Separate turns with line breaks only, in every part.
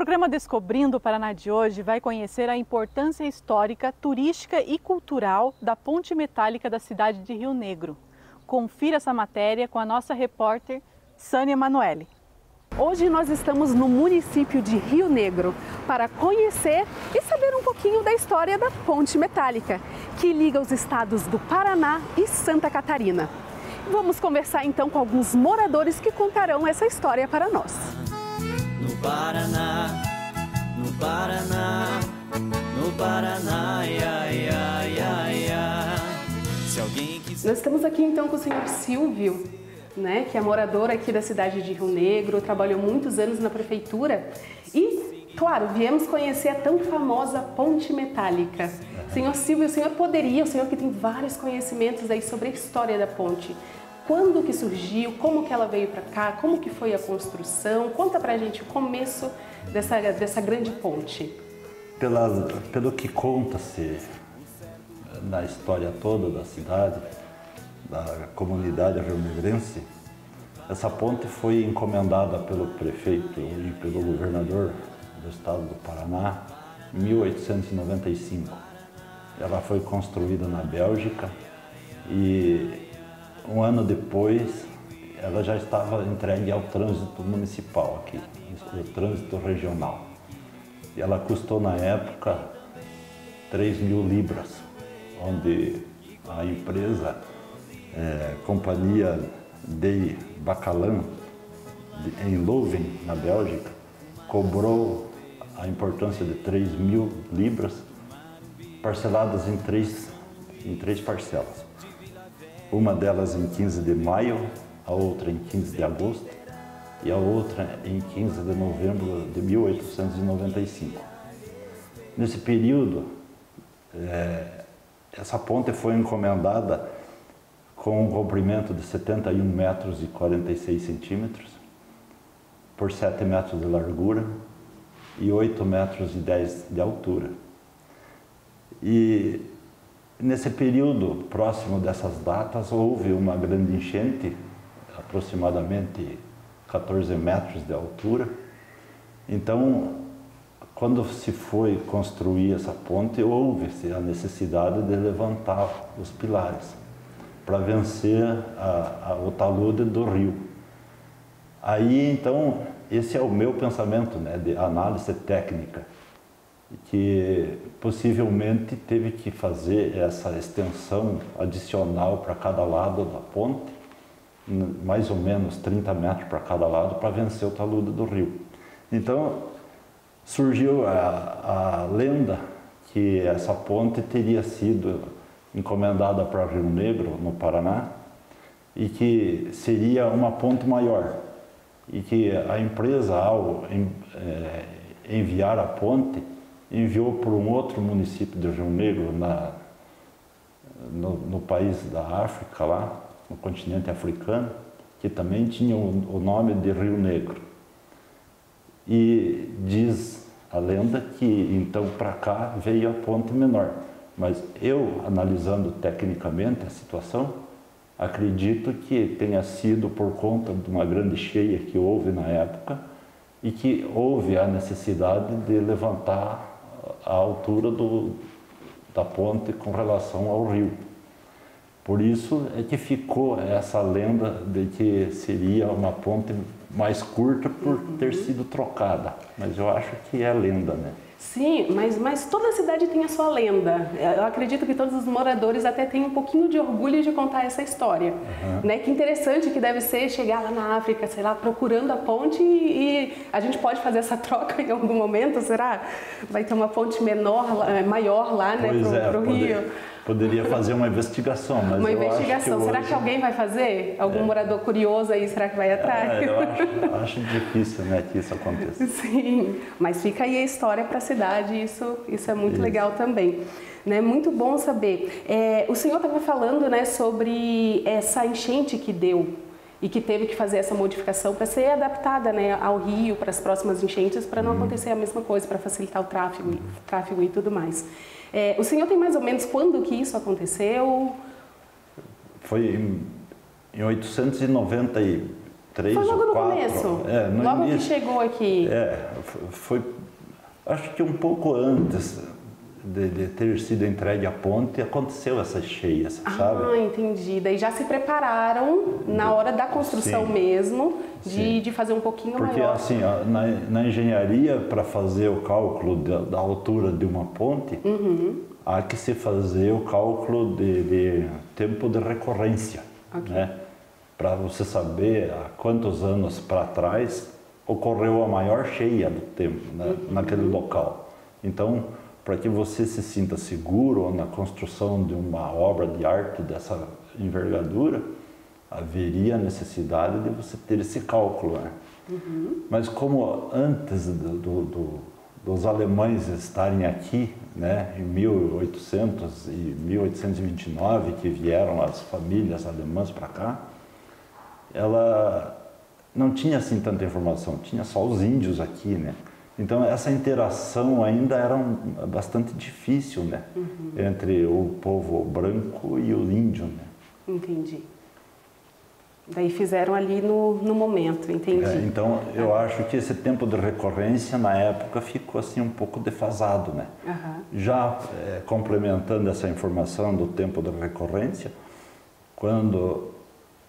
programa Descobrindo o Paraná de hoje vai conhecer a importância histórica, turística e cultural da ponte metálica da cidade de Rio Negro. Confira essa matéria com a nossa repórter Sânia Emanuele.
Hoje nós estamos no município de Rio Negro para conhecer e saber um pouquinho da história da ponte metálica, que liga os estados do Paraná e Santa Catarina. Vamos conversar então com alguns moradores que contarão essa história para nós.
No Paraná, no Paraná, no Paraná, ia, ia, ia, ia. Se alguém quiser...
Nós estamos aqui então com o senhor Silvio, né, que é morador aqui da cidade de Rio Negro, trabalhou muitos anos na prefeitura e, claro, viemos conhecer a tão famosa ponte metálica. Senhor Silvio, o senhor que tem vários conhecimentos aí sobre a história da ponte, quando que surgiu, como que ela veio para cá, como que foi a construção? Conta pra gente o começo dessa grande ponte.
Pelo que conta-se na história toda da cidade, da comunidade rionegrense, essa ponte foi encomendada pelo prefeito e pelo governador do estado do Paraná em 1895. Ela foi construída na Bélgica e um ano depois, ela já estava entregue ao trânsito municipal aqui, o trânsito regional. E ela custou, na época, 3.000 libras, onde a empresa, Companhia de Bacalan, em Leuven, na Bélgica, cobrou a importância de 3.000 libras, parceladas em três parcelas. Uma delas em 15 de maio, a outra em 15 de agosto e a outra em 15 de novembro de 1895. Nesse período, essa ponte foi encomendada com um comprimento de 71 metros e 46 centímetros, por 7 metros de largura e 8 metros e 10 de altura. E nesse período, próximo dessas datas, houve uma grande enchente, aproximadamente 14 metros de altura. Então, quando se foi construir essa ponte, houve-se a necessidade de levantar os pilares para vencer o talude do rio. Aí, então, esse é o meu pensamento, né, de análise técnica, que possivelmente teve que fazer essa extensão adicional para cada lado da ponte, mais ou menos 30 metros para cada lado, para vencer o talude do rio. Então, surgiu a lenda que essa ponte teria sido encomendada para Rio Negro, no Paraná, e que seria uma ponte maior, e que a empresa, ao enviar a ponte, enviou para um outro município de Rio Negro, no país da África, lá, no continente africano, que também tinha o nome de Rio Negro. E diz a lenda que então para cá veio a ponte menor. Mas eu, analisando tecnicamente a situação, acredito que tenha sido por conta de uma grande cheia que houve na época e que houve a necessidade de levantar a altura da ponte com relação ao rio. Por isso é que ficou essa lenda de que seria uma ponte mais curta por ter sido trocada. Mas eu acho que é lenda, né?
Sim, mas toda cidade tem a sua lenda. Eu acredito que todos os moradores até têm um pouquinho de orgulho de contar essa história. Né? Que interessante que deve ser chegar lá na África, sei lá, procurando a ponte e a gente pode fazer essa troca em algum momento, será? Vai ter uma ponte maior lá, né, pro Rio.
Poderia fazer uma investigação, mas
uma investigação. Será que alguém vai fazer? Algum morador curioso aí, será que vai atrás?
Eu acho difícil, né, que isso aconteça.
Sim, mas fica aí a história para a cidade, isso é muito legal também. Né? Muito bom saber. O senhor estava falando, né, sobre essa enchente que deu e que teve que fazer essa modificação para ser adaptada, né, ao rio, para as próximas enchentes, para não acontecer a mesma coisa, para facilitar o tráfego e tudo mais. O senhor tem mais ou menos quando que isso aconteceu?
Foi em 893, 3
foi logo
ou
no
4.
começo?
No
logo
início,
que chegou aqui?
Foi, acho que um pouco antes de ter sido entregue a ponte, aconteceu essas cheias, sabe?
Ah, entendi. Daí já se prepararam na hora da construção mesmo, de fazer um pouquinho maior.
Porque assim, na engenharia, para fazer o cálculo da altura de uma ponte, há que se fazer o cálculo de tempo de recorrência, né? Para você saber há quantos anos para trás ocorreu a maior cheia do tempo, né? Naquele local. Então, para que você se sinta seguro na construção de uma obra de arte dessa envergadura, haveria a necessidade de você ter esse cálculo, né? Mas como antes dos alemães estarem aqui, né, em 1800 e 1829, que vieram as famílias alemãs para cá, ela não tinha assim tanta informação, tinha só os índios aqui, né? Então essa interação ainda era bastante difícil, né? Entre o povo branco e o índio, né?
Entendi. Daí fizeram ali no momento, entendi.
Então eu acho que esse tempo de recorrência na época ficou assim um pouco defasado, né? Já complementando essa informação do tempo de recorrência, quando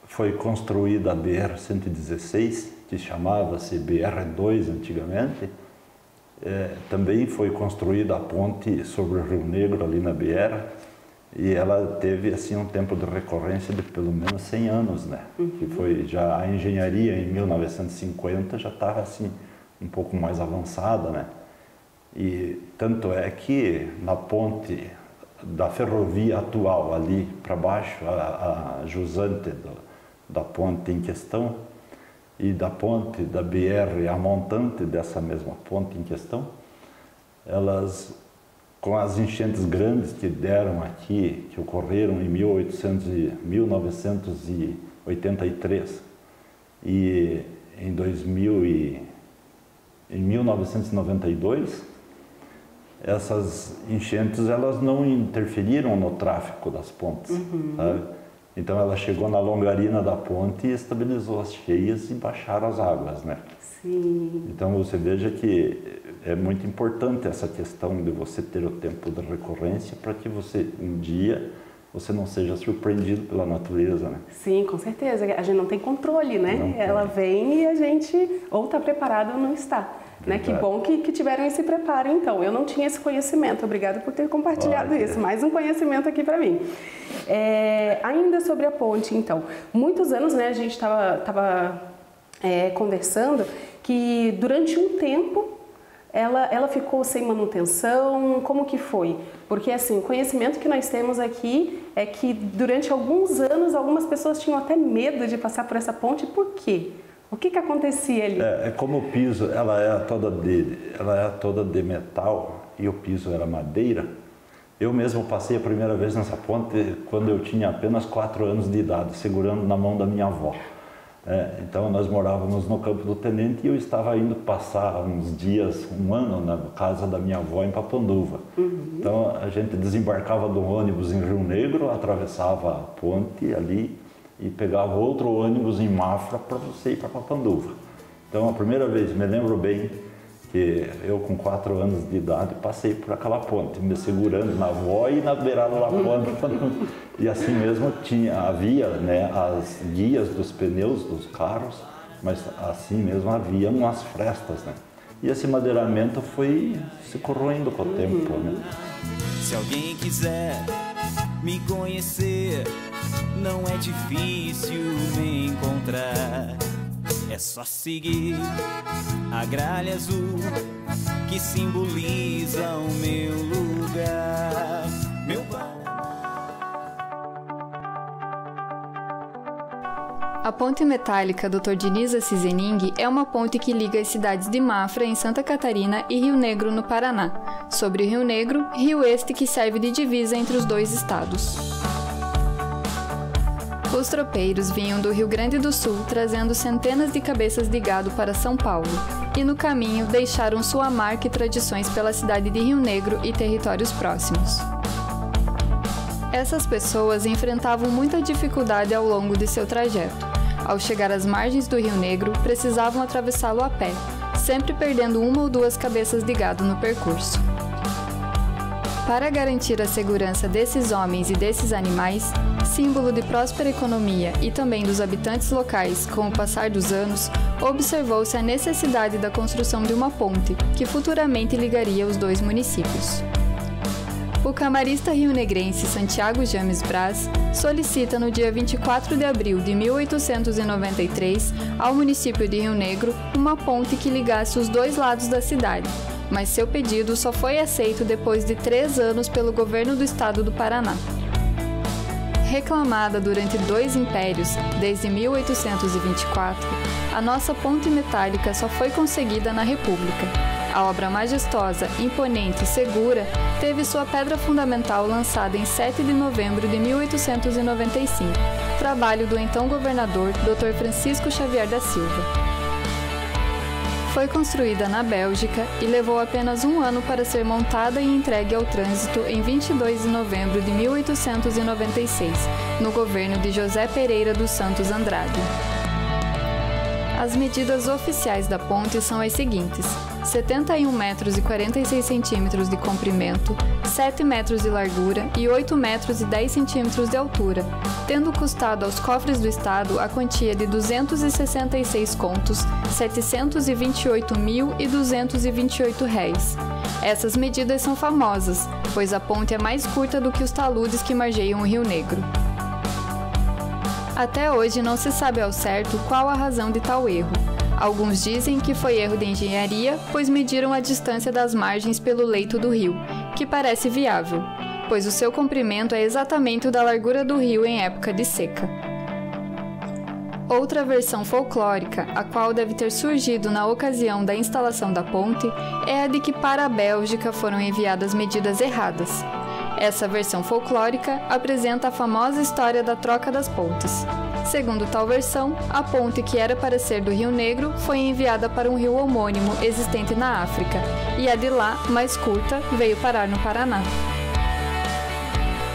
foi construída a BR-116, que chamava-se BR-2 antigamente, também foi construída a ponte sobre o Rio Negro ali na BR, e ela teve assim um tempo de recorrência de pelo menos 100 anos, né? Que foi já a engenharia em 1950 já estava assim um pouco mais avançada, né? E tanto é que na ponte da ferrovia atual ali para baixo, a jusante da ponte em questão, e da ponte da BR, a montante dessa mesma ponte em questão, elas, com as enchentes grandes que deram aqui, que ocorreram em 1983 e em 1992, essas enchentes elas não interferiram no tráfego das pontes, sabe? Então ela chegou na longarina da ponte e estabilizou as cheias e baixaram as águas, né?
Sim.
Então você veja que é muito importante essa questão de você ter o tempo de recorrência para que você, um dia, você não seja surpreendido pela natureza, né?
Sim, com certeza. A gente não tem controle, né? Ela vem e a gente ou está preparado ou não está. Né? Que bom que tiveram esse preparo, então. Eu não tinha esse conhecimento. Obrigada por ter compartilhado isso. Mais um conhecimento aqui para mim. Ainda sobre a ponte, então. Muitos anos, né, a gente estava conversando que durante um tempo ela ficou sem manutenção. Como que foi? Porque, assim, o conhecimento que nós temos aqui é que durante alguns anos algumas pessoas tinham até medo de passar por essa ponte. Por quê? O que acontecia ali?
Como o piso ela é toda de metal e o piso era madeira, eu mesmo passei a primeira vez nessa ponte quando eu tinha apenas 4 anos de idade, segurando na mão da minha avó. Então nós morávamos no Campo do Tenente e eu estava indo passar uns dias, um ano, na casa da minha avó em Papanduva. Então a gente desembarcava do ônibus em Rio Negro, atravessava a ponte ali e pegava outro ônibus em Mafra para você ir para Papanduva. Então a primeira vez, me lembro bem, que eu com 4 anos de idade passei por aquela ponte, me segurando na avó e na beirada da ponte. E assim mesmo havia, né, as guias dos pneus dos carros, mas assim mesmo havia umas frestas, né? E esse madeiramento foi se corroendo com o tempo, né?
Se alguém quiser me conhecer, não é difícil me encontrar. É só seguir a gralha azul que simboliza o meu lugar. Meu
A ponte metálica Dr. Diniz Assis Henning é uma ponte que liga as cidades de Mafra, em Santa Catarina, e Rio Negro, no Paraná. Sobre o Rio Negro, rio este que serve de divisa entre os dois estados. Os tropeiros vinham do Rio Grande do Sul trazendo centenas de cabeças de gado para São Paulo e no caminho deixaram sua marca e tradições pela cidade de Rio Negro e territórios próximos. Essas pessoas enfrentavam muita dificuldade ao longo de seu trajeto. Ao chegar às margens do Rio Negro, precisavam atravessá-lo a pé, sempre perdendo uma ou duas cabeças de gado no percurso. Para garantir a segurança desses homens e desses animais, símbolo de próspera economia e também dos habitantes locais, com o passar dos anos, observou-se a necessidade da construção de uma ponte, que futuramente ligaria os dois municípios. O camarista rionegrense Santiago James Braz solicita no dia 24 de abril de 1893 ao município de Rio Negro uma ponte que ligasse os dois lados da cidade, mas seu pedido só foi aceito depois de 3 anos pelo governo do estado do Paraná. Reclamada durante 2 impérios, desde 1824, a nossa ponte metálica só foi conseguida na República. A obra majestosa, imponente e segura teve sua pedra fundamental lançada em 7 de novembro de 1895, trabalho do então governador Dr. Francisco Xavier da Silva. Foi construída na Bélgica e levou apenas 1 ano para ser montada e entregue ao trânsito em 22 de novembro de 1896, no governo de José Pereira dos Santos Andrade. As medidas oficiais da ponte são as seguintes: 71 metros e 46 centímetros de comprimento, 7 metros de largura e 8 metros e 10 centímetros de altura, tendo custado aos cofres do Estado a quantia de 266 contos, 728.228 réis. Essas medidas são famosas, pois a ponte é mais curta do que os taludes que margeiam o Rio Negro. Até hoje não se sabe ao certo qual a razão de tal erro. Alguns dizem que foi erro de engenharia, pois mediram a distância das margens pelo leito do rio, que parece viável, pois o seu comprimento é exatamente o da largura do rio em época de seca. Outra versão folclórica, a qual deve ter surgido na ocasião da instalação da ponte, é a de que para a Bélgica foram enviadas medidas erradas. Essa versão folclórica apresenta a famosa história da troca das pontes. Segundo tal versão, a ponte que era para ser do Rio Negro foi enviada para um rio homônimo existente na África, e a de lá, mais curta, veio parar no Paraná.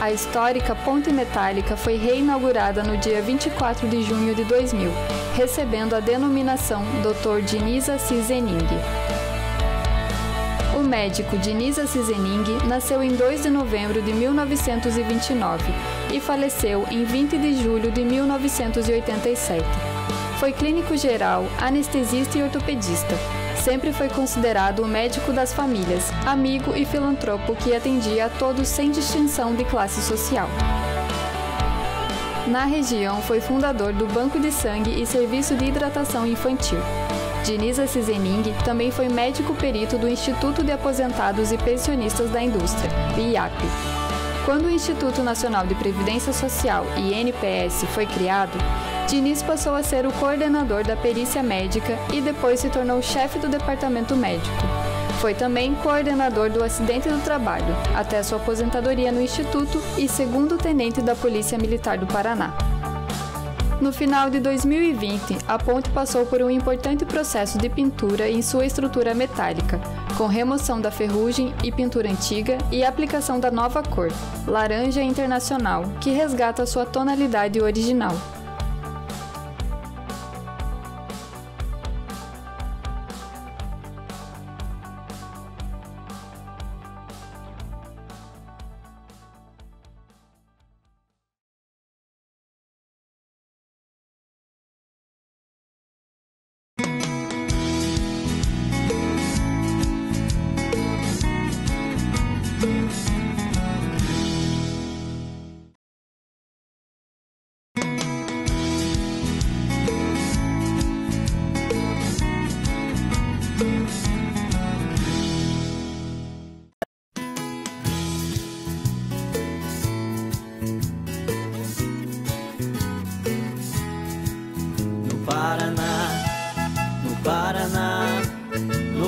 A histórica ponte metálica foi reinaugurada no dia 24 de junho de 2000, recebendo a denominação Dr. Diniz Assis Zening. O médico Diniz Assis Zening nasceu em 2 de novembro de 1929 e faleceu em 20 de julho de 1987. Foi clínico geral, anestesista e ortopedista. Sempre foi considerado o médico das famílias, amigo e filantropo que atendia a todos sem distinção de classe social. Na região, foi fundador do Banco de Sangue e Serviço de Hidratação Infantil. Diniz Assis Zening também foi médico perito do Instituto de Aposentados e Pensionistas da Indústria, IAP. Quando o Instituto Nacional de Previdência Social, INPS, foi criado, Diniz passou a ser o coordenador da perícia médica e depois se tornou chefe do departamento médico. Foi também coordenador do acidente do trabalho, até sua aposentadoria no Instituto e segundo tenente da Polícia Militar do Paraná. No final de 2020, a ponte passou por um importante processo de pintura em sua estrutura metálica, com remoção da ferrugem e pintura antiga e aplicação da nova cor, laranja internacional, que resgata sua tonalidade original.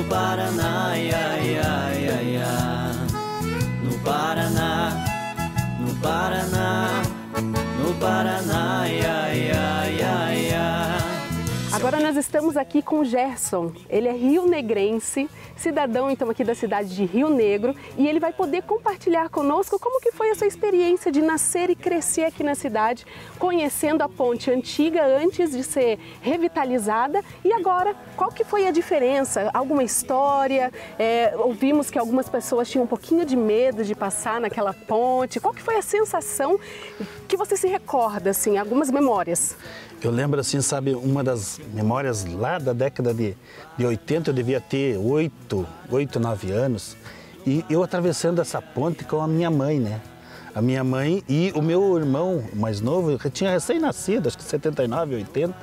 Paraná, ia, ia, ia, ia. No Paraná, no Paraná, no Paraná, ia, ia, ia, ia.
Agora nós estamos estamos aqui com o Gerson. Ele é rionegrense, cidadão então aqui da cidade de Rio Negro, e ele vai poder compartilhar conosco como que foi a sua experiência de nascer e crescer aqui na cidade, conhecendo a ponte antiga antes de ser revitalizada, e agora qual que foi a diferença? Alguma história? Ouvimos que algumas pessoas tinham um pouquinho de medo de passar naquela ponte. Qual que foi a sensação que você se recorda, assim, algumas memórias?
Eu lembro, assim, sabe, uma das memórias lá da década de 80, eu devia ter 8, 9 anos, e eu atravessando essa ponte com a minha mãe, né? A minha mãe e o meu irmão mais novo, que tinha recém-nascido, acho que 79, 80,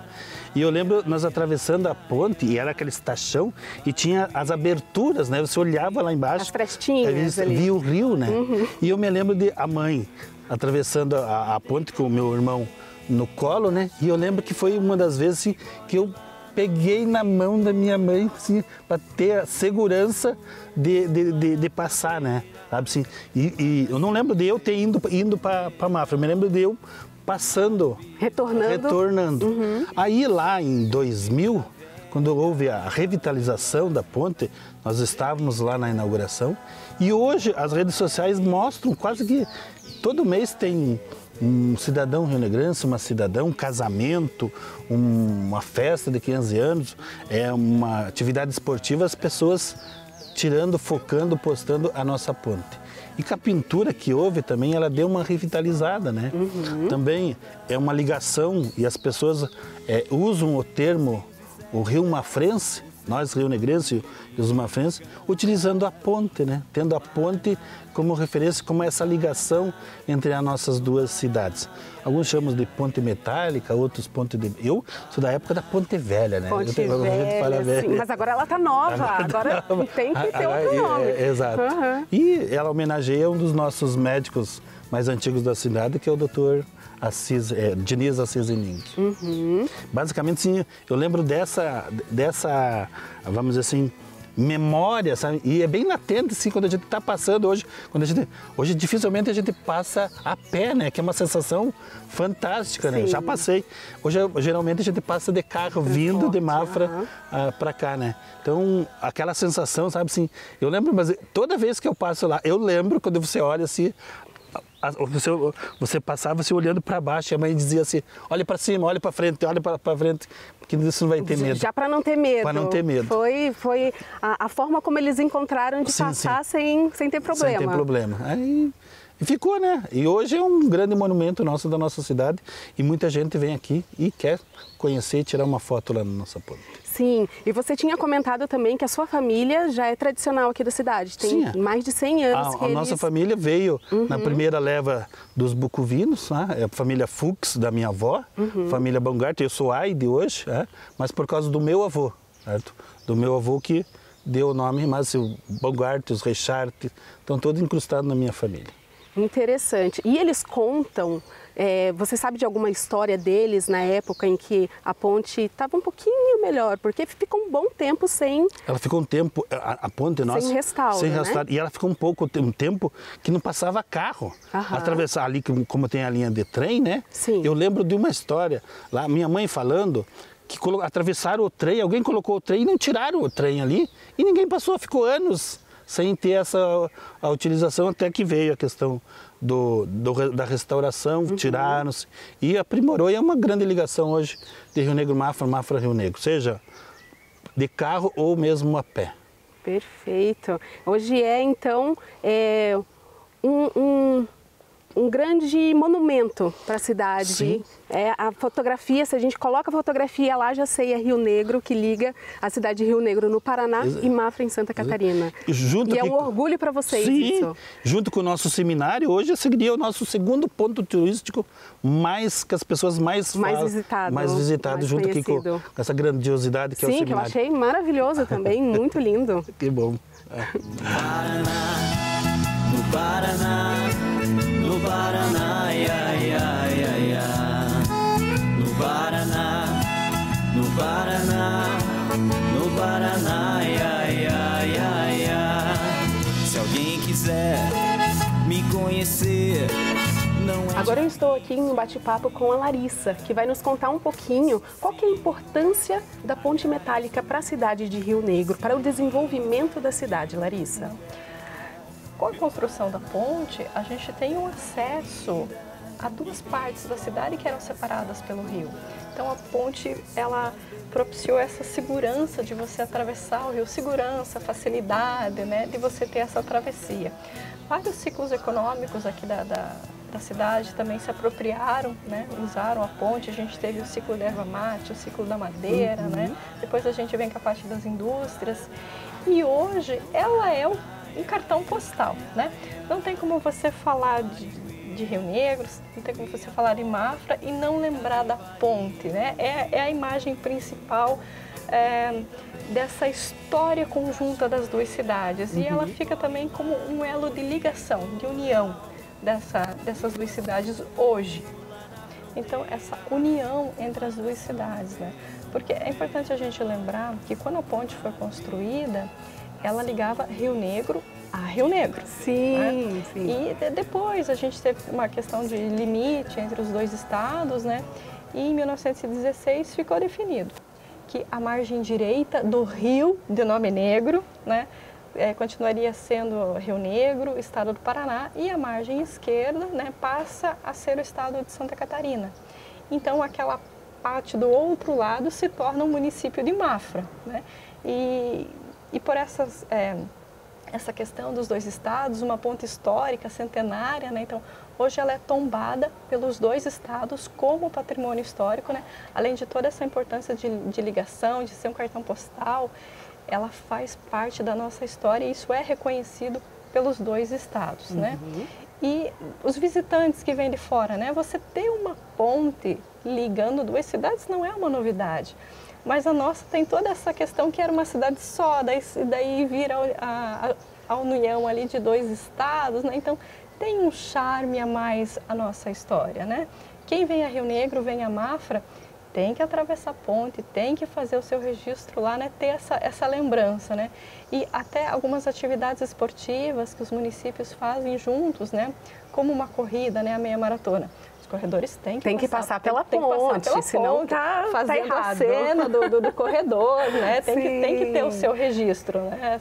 e eu lembro nós atravessando a ponte, e era aquele tachão, e tinha as aberturas, né? Você olhava lá embaixo,
as frestinhas ali,
via o rio, né? E eu me lembro de a mãe atravessando a ponte com o meu irmão no colo, né? E eu lembro que foi uma das vezes assim, que eu peguei na mão da minha mãe, assim, para ter a segurança de passar, né? Sabe, assim, e eu não lembro de eu ter indo para Mafra, eu me lembro de eu passando, retornando. Aí lá em 2000, quando houve a revitalização da ponte, nós estávamos lá na inauguração, e hoje as redes sociais mostram quase que todo mês tem um cidadão rionegrense, uma cidadã, um casamento, uma festa de 15 anos, uma atividade esportiva, as pessoas tirando, focando, postando a nossa ponte. E com a pintura que houve também, ela deu uma revitalizada, né? Também é uma ligação, e as pessoas usam o termo, o rio mafrense, nós rionegrenses e os mafrenses, utilizando a ponte, né? Tendo a ponte como referência, como essa ligação entre as nossas duas cidades. Alguns chamam de ponte metálica, outros ponte de... Eu sou da época da ponte velha, né?
Ponte velha, sim, mas agora ela está nova, agora tem que ter outro nome.
Exato. E ela homenageia um dos nossos médicos mais antigos da cidade, que é o Dr. Diniz Assis Zening. Basicamente, sim, eu lembro dessa, vamos dizer assim, memória, sabe? E é bem latente, assim, quando a gente está passando hoje. Hoje dificilmente a gente passa a pé, né? Que é uma sensação fantástica, né? Já passei. Hoje, geralmente, a gente passa de carro, vindo de Mafra para cá, né? Então, aquela sensação, sabe, assim, eu lembro, mas toda vez que eu passo lá, eu lembro quando você olha assim, você passava assim, olhando para baixo, e a mãe dizia assim, olha para cima, olha para frente, porque isso não vai ter medo.
Já para não ter medo.
Para não ter medo.
Foi a forma como eles encontraram de passar sem ter problema.
Sem ter problema. Aí ficou, né? E hoje é um grande monumento nosso da nossa cidade, e muita gente vem aqui e quer conhecer e tirar uma foto lá na nossa ponte.
Sim, e você tinha comentado também que a sua família já é tradicional aqui da cidade, tem mais de 100 anos que
a nossa família veio na primeira leva dos bucovinos, né? É a família Fuchs, da minha avó, família Baumgart, eu sou Aide hoje, mas por causa do meu avô, certo? Do meu avô que deu o nome, mas o Baumgart, os Reichart, estão todos incrustados na minha família.
Interessante. E eles contam, você sabe de alguma história deles na época em que a ponte estava um pouquinho melhor, porque ficou um bom tempo sem...
Ela ficou um tempo, a ponte nossa...
Sem restauro, né?
E ela ficou um tempo que não passava carro. Atravessar ali, como tem a linha de trem, né?
Sim.
Eu lembro de uma história, lá minha mãe falando, que atravessaram o trem, alguém colocou o trem e não tiraram o trem ali, e ninguém passou, ficou anos sem ter a utilização, até que veio a questão da restauração, tiraram-se e aprimorou. E é uma grande ligação hoje de Rio Negro Mafra, Mafra Rio Negro, seja de carro ou mesmo a pé.
Perfeito. Hoje então um grande monumento para a cidade.
Sim.
A fotografia, se a gente coloca a fotografia lá, já sei, é Rio Negro, que liga a cidade de Rio Negro no Paraná e Mafra em Santa Catarina. E é um orgulho para vocês.
Sim,
isso.
Junto com o nosso seminário, hoje seria o nosso segundo ponto turístico que as pessoas mais visitado junto aqui com essa grandiosidade que é o seminário.
Sim, que eu achei maravilhoso também, muito lindo.
Que bom.
No Paraná, no Paraná, ia, ia, ia, ia. No Paraná, no Paraná, no Paraná, ia, ia, ia, ia. Se alguém quiser me conhecer, não é...
Agora eu estou aqui em um bate-papo com a Larissa, que vai nos contar um pouquinho qual que é a importância da ponte metálica para a cidade de Rio Negro, para o desenvolvimento da cidade, Larissa.
Com a construção da ponte, a gente tem um acesso a duas partes da cidade que eram separadas pelo rio. Então a ponte, ela propiciou essa segurança de você atravessar o rio, segurança, facilidade, né, de você ter essa travessia. Vários ciclos econômicos aqui da cidade também se apropriaram, né, usaram a ponte. A gente teve o ciclo da erva mate, o ciclo da madeira, né, depois a gente vem com a parte das indústrias. E hoje ela é um cartão postal, né? Não tem como você falar de Rio Negro, não tem como você falar de Mafra e não lembrar da ponte, né? É a imagem principal dessa história conjunta das duas cidades. E ela fica também como um elo de ligação, de união dessas duas cidades hoje. Então, essa união entre as duas cidades, né? Porque é importante a gente lembrar que quando a ponte foi construída, ela ligava Rio Negro a Rio Negro.
Sim,
né?
sim.
E depois a gente teve uma questão de limite entre os dois estados, né? E em 1916 ficou definido que a margem direita do rio, de nome Negro, né? Continuaria sendo Rio Negro, estado do Paraná, e a margem esquerda, né, passa a ser o estado de Santa Catarina. Então aquela parte do outro lado se torna o município de Mafra, né? E por essa questão dos dois estados, uma ponte histórica, centenária, né? Então, hoje ela é tombada pelos dois estados como patrimônio histórico, né? Além de toda essa importância de ligação, de ser um cartão postal, ela faz parte da nossa história e isso é reconhecido pelos dois estados, né? E os visitantes que vêm de fora, né? Você ter uma ponte ligando duas cidades não é uma novidade. Mas a nossa tem toda essa questão que era uma cidade só, daí vira a união ali de dois estados, né? Então tem um charme a mais a nossa história, né? Quem vem a Rio Negro, vem a Mafra, tem que atravessar a ponte, tem que fazer o seu registro lá, né? Ter essa lembrança, né? E até algumas atividades esportivas que os municípios fazem juntos, né? Como uma corrida, né? A meia maratona. Os corredores têm que
passar pela ponte, senão tá
fazendo
errado.
a cena do corredor, né? Tem que ter o seu registro, né?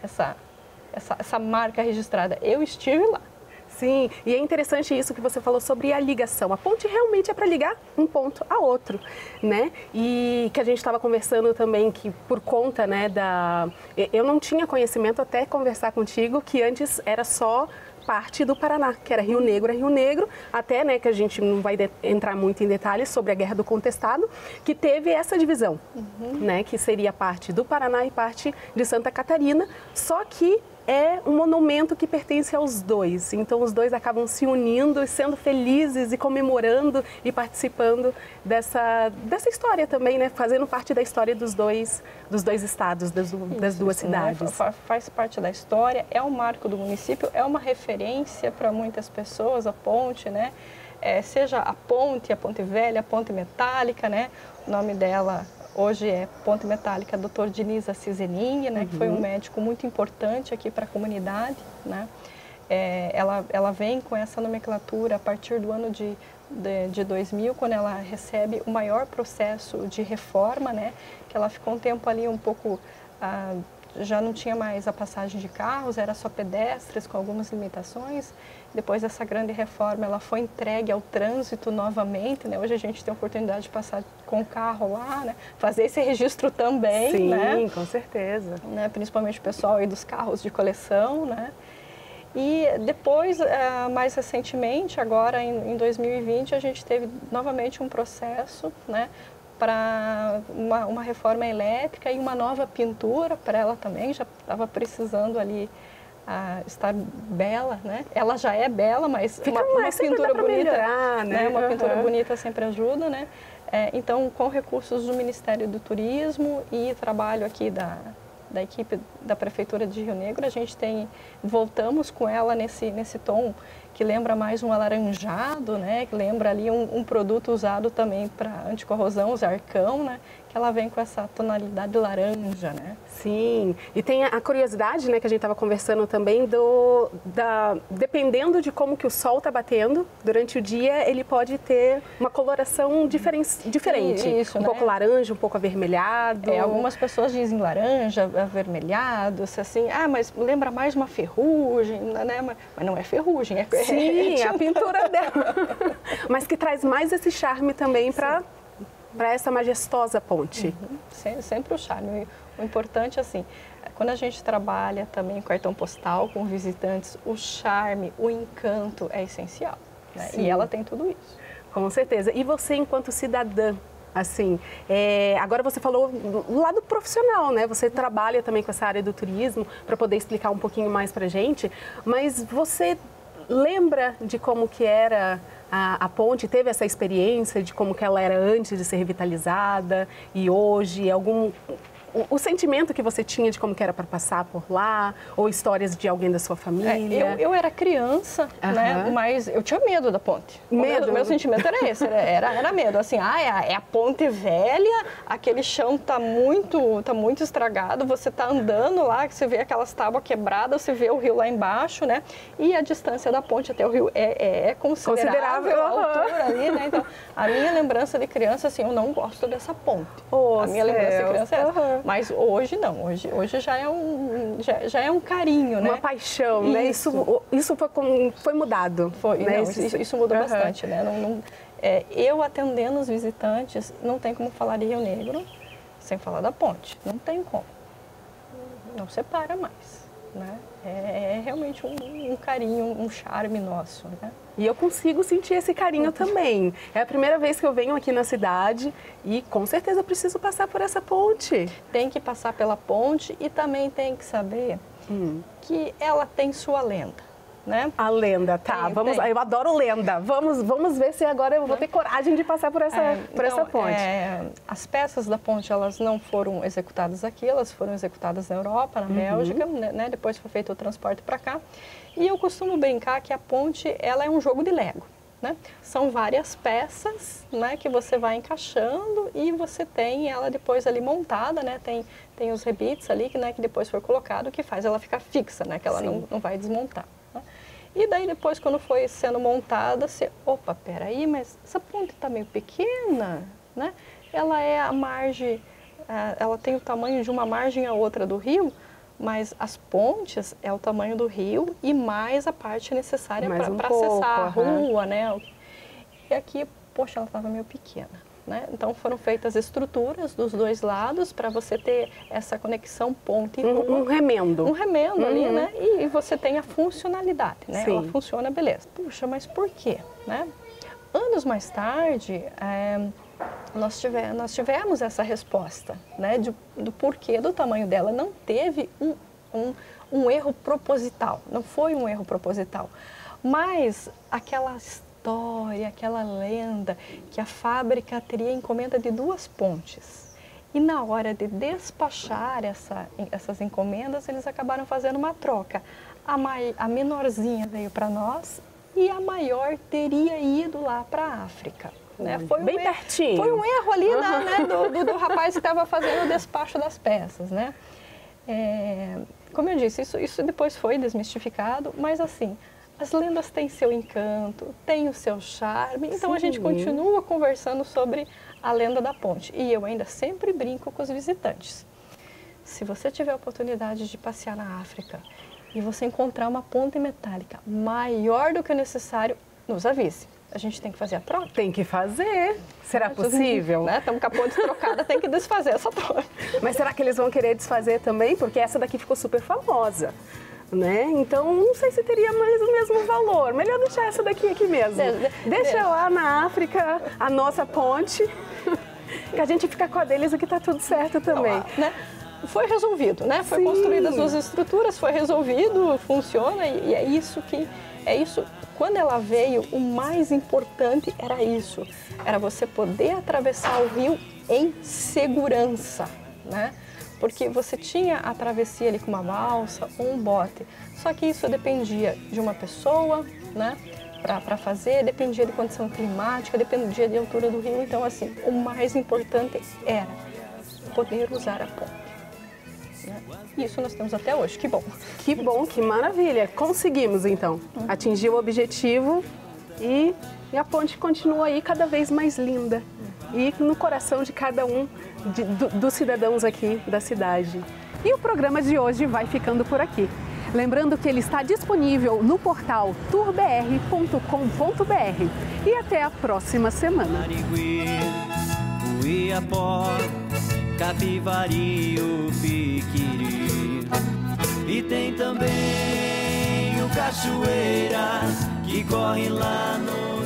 Essa marca registrada. Eu estive lá.
Sim, e é interessante isso que você falou sobre a ligação. A ponte realmente é para ligar um ponto a outro, né? E que a gente estava conversando também que por conta, né, eu não tinha conhecimento até conversar contigo que antes era só parte do Paraná, que era Rio Negro, até, né, que a gente não vai entrar muito em detalhes sobre a Guerra do Contestado, que teve essa divisão, né, que seria parte do Paraná e parte de Santa Catarina, só que é um monumento que pertence aos dois, então os dois acabam se unindo e sendo felizes e comemorando e participando dessa história também, né? Fazendo parte da história dos dois estados, das duas cidades.
Né? Faz parte da história, é um marco do município, é uma referência para muitas pessoas, a ponte, né? Seja a Ponte Velha, a Ponte Metálica, né? O nome dela hoje é Ponte Metálica Dr. Diniz Assis Zening, né, que foi um médico muito importante aqui para a comunidade, né? Ela vem com essa nomenclatura a partir do ano de 2000, quando ela recebe o maior processo de reforma, né? Que ela ficou um tempo ali um pouco, já não tinha mais a passagem de carros, era só pedestres com algumas limitações. Depois dessa grande reforma, ela foi entregue ao trânsito novamente, né? Hoje a gente tem a oportunidade de passar com o carro lá, né? Fazer esse registro também,
sim,
né?
Com certeza.
Né? Principalmente o pessoal aí dos carros de coleção, né? E depois, mais recentemente, agora em 2020, a gente teve novamente um processo, né? Para uma reforma elétrica e uma nova pintura para ela também, já estava precisando ali estar bela, né? Ela já é bela, mas uma pintura bonita,
melhorar, né?
Uma pintura bonita sempre ajuda, né? Então, com recursos do Ministério do Turismo e trabalho aqui da equipe da Prefeitura de Rio Negro, a gente voltamos com ela nesse tom que lembra mais um alaranjado, né? Que lembra ali um produto usado também para anticorrosão, o Zarcão, né? que ela vem com essa tonalidade laranja, né?
Sim, e tem a curiosidade, né, que a gente estava conversando também, dependendo de como que o sol está batendo, durante o dia ele pode ter uma coloração diferente.
Isso,
um pouco laranja, um pouco avermelhado.
Algumas pessoas dizem laranja, avermelhado, assim, mas lembra mais uma ferrugem, né? Mas não é ferrugem,
Sim, a pintura dela. Mas que traz mais esse charme também para essa majestosa ponte.
Sempre o charme. O importante, assim, quando a gente trabalha também com cartão postal, com visitantes, o charme, o encanto é essencial, né? E ela tem tudo isso.
Com certeza. E você, enquanto cidadã, assim, agora você falou do lado profissional, né? Você trabalha também com essa área do turismo, para poder explicar um pouquinho mais pra gente, mas você lembra de como que era a ponte? Teve essa experiência de como que ela era antes de ser revitalizada e hoje? O sentimento que você tinha de como que era para passar por lá, ou histórias de alguém da sua família?
Eu era criança, né? Mas eu tinha medo da ponte. Meu sentimento era esse, era medo. Assim, é a ponte velha, aquele chão tá muito estragado, você tá andando lá, você vê aquelas tábuas quebradas, você vê o rio lá embaixo, né? E a distância da ponte até o rio é considerável a altura ali, né? Então, a minha lembrança de criança, assim, eu não gosto dessa ponte. A minha lembrança de criança é essa. Mas hoje não, hoje já é um carinho, né?
Uma paixão, né? Isso foi mudado.
Né? Isso mudou bastante, né? Eu atendendo os visitantes, não tem como falar de Rio Negro sem falar da ponte. Não tem como. Não separa mais, né? É realmente um carinho, um charme nosso, né?
E eu consigo sentir esse carinho também. É a primeira vez que eu venho aqui na cidade e com certeza preciso passar por essa ponte.
Tem que passar pela ponte e também tem que saber que ela tem sua lenda, né?
A lenda, tá. Eu adoro lenda. Vamos ver se agora eu vou ter coragem de passar por essa ponte.
As peças da ponte, elas não foram executadas aqui, elas foram executadas na Europa, na Bélgica, né? Depois foi feito o transporte para cá. E eu costumo brincar que a ponte, ela é um jogo de Lego, né? São várias peças, né, que você vai encaixando e você tem ela depois ali montada, né? Tem os rebites ali, né, que depois foi colocado, que faz ela ficar fixa, né? Que ela não vai desmontar. Né? E daí depois, quando foi sendo montada, você, opa, peraí, mas essa ponte está meio pequena, né? Ela é a margem, ela tem o tamanho de uma margem a outra do rio, mas as pontes é o tamanho do rio e mais a parte necessária para acessar a rua, né? E aqui, poxa, ela estava meio pequena, né? Então foram feitas estruturas dos dois lados para você ter essa conexão ponte e rua.
Um remendo.
Um remendo ali, né? E você tem a funcionalidade, né? Ela funciona, beleza. Puxa, mas por quê, né? Anos mais tarde, nós tivemos essa resposta, né, do porquê do tamanho dela. Não teve um erro proposital, não foi um erro proposital, mas aquela história, aquela lenda que a fábrica teria encomenda de 2 pontes. E na hora de despachar essas encomendas, eles acabaram fazendo uma troca. A menorzinha veio para nós e a maior teria ido lá para a África. Né? Foi
bem pertinho.
Foi um erro ali né, do rapaz que estava fazendo o despacho das peças, né? Como eu disse, isso depois foi desmistificado, mas assim, as lendas têm seu encanto, têm o seu charme, então a gente continua conversando sobre a lenda da ponte. E eu ainda sempre brinco com os visitantes. Se você tiver a oportunidade de passear na África e você encontrar uma ponte metálica maior do que o necessário, nos avise. A gente tem que fazer a troca?
Tem que fazer. Será possível?
Estamos com a ponte trocada, tem que desfazer essa troca.
Mas será que eles vão querer desfazer também? Porque essa daqui ficou super famosa, né? Então, não sei se teria mais o mesmo valor. Melhor deixar essa daqui aqui mesmo. Deixa lá na África a nossa ponte, que a gente fica com a deles aqui, tá tudo certo também.
Né? Foi resolvido, né? Foi construídas as 2 estruturas, foi resolvido, funciona e é isso. Quando ela veio, o mais importante era isso, era você poder atravessar o rio em segurança, né? Porque você tinha a travessia ali com uma balsa ou um bote, só que isso dependia de uma pessoa, né? Para fazer, dependia de condição climática, dependia de altura do rio, então assim, o mais importante era poder usar a ponte. Né? Isso nós temos até hoje, que bom.
Que bom, que maravilha. Conseguimos, então, atingir o objetivo e a ponte continua aí cada vez mais linda e no coração de cada um dos cidadãos aqui da cidade.
E o programa de hoje vai ficando por aqui. Lembrando que ele está disponível no portal tourbr.com.br. E até a próxima semana.
Capivari, o Piquiri. E tem também o Cachoeira que corre lá no